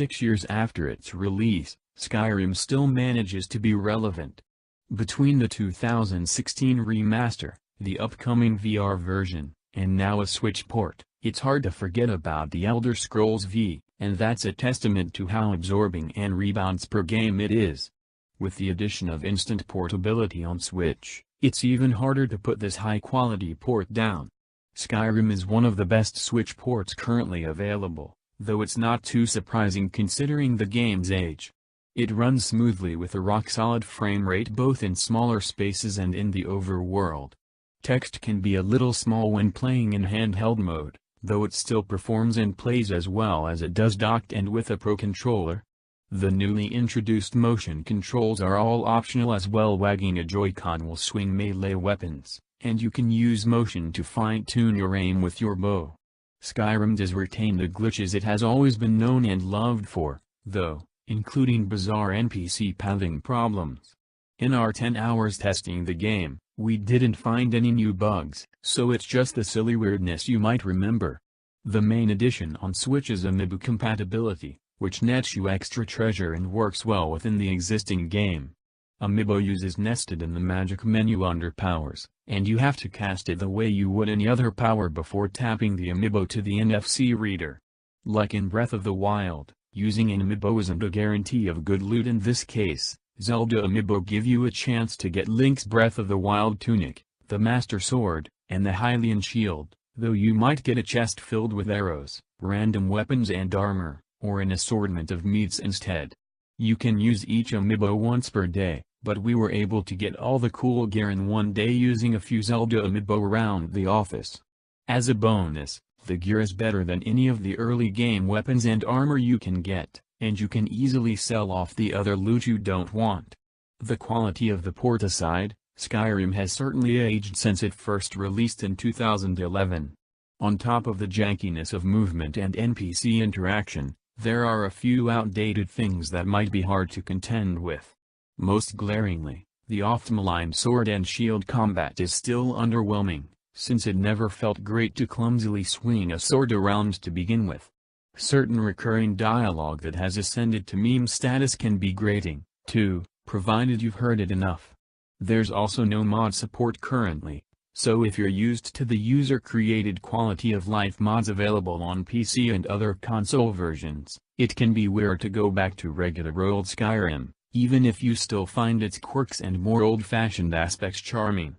6 years after its release, Skyrim still manages to be relevant. Between the 2016 remaster, the upcoming VR version, and now a Switch port, it's hard to forget about the Elder Scrolls V, and that's a testament to how absorbing and rebounds per game it is. With the addition of instant portability on Switch, it's even harder to put this high-quality port down. Skyrim is one of the best Switch ports currently available, though it's not too surprising considering the game's age. It runs smoothly with a rock-solid frame rate both in smaller spaces and in the overworld. Text can be a little small when playing in handheld mode, though it still performs and plays as well as it does docked and with a Pro controller. The newly introduced motion controls are all optional as well. Wagging a Joy-Con will swing melee weapons, and you can use motion to fine-tune your aim with your bow. Skyrim does retain the glitches it has always been known and loved for, though, including bizarre NPC pathing problems. In our 10 hours testing the game, we didn't find any new bugs, so it's just the silly weirdness you might remember. The main addition on Switch is Amiibo compatibility, which nets you extra treasure and works well within the existing game. Amiibo uses nested in the magic menu under powers, and you have to cast it the way you would any other power before tapping the Amiibo to the NFC reader. Like in Breath of the Wild, using an Amiibo isn't a guarantee of good loot in this case. Zelda Amiibo give you a chance to get Link's Breath of the Wild tunic, the Master Sword, and the Hylian shield, though you might get a chest filled with arrows, random weapons and armor, or an assortment of meats instead. You can use each Amiibo once per day, but we were able to get all the cool gear in one day using a few Zelda Amiibo around the office. As a bonus, the gear is better than any of the early game weapons and armor you can get, and you can easily sell off the other loot you don't want. The quality of the port aside, Skyrim has certainly aged since it first released in 2011. On top of the jankiness of movement and NPC interaction, there are a few outdated things that might be hard to contend with. Most glaringly, the oft-maligned sword and shield combat is still underwhelming, since it never felt great to clumsily swing a sword around to begin with. Certain recurring dialogue that has ascended to meme status can be grating, too, provided you've heard it enough. There's also no mod support currently, so if you're used to the user-created quality of life mods available on PC and other console versions, it can be weird to go back to regular old Skyrim, even if you still find its quirks and more old-fashioned aspects charming.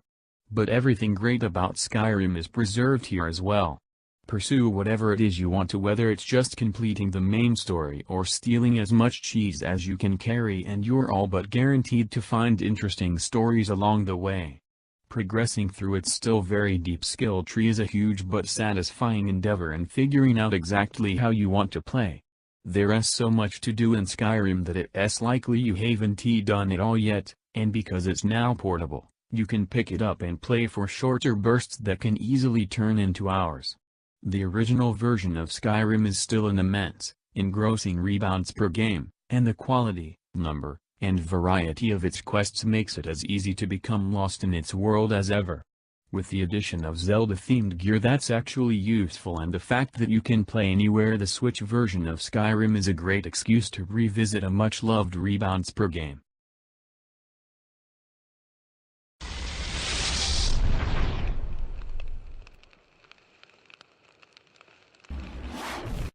But everything great about Skyrim is preserved here as well. Pursue whatever it is you want to, whether it's just completing the main story or stealing as much cheese as you can carry, and you're all but guaranteed to find interesting stories along the way. Progressing through its still very deep skill tree is a huge but satisfying endeavor in figuring out exactly how you want to play. There's so much to do in Skyrim that it's likely you haven't done it all yet, and because it's now portable, you can pick it up and play for shorter bursts that can easily turn into hours. The original version of Skyrim is still an immense, engrossing rebounds per game, and the quality, number, and variety of its quests makes it as easy to become lost in its world as ever. With the addition of Zelda-themed gear that's actually useful and the fact that you can play anywhere, the Switch version of Skyrim is a great excuse to revisit a much-loved rebounds per game.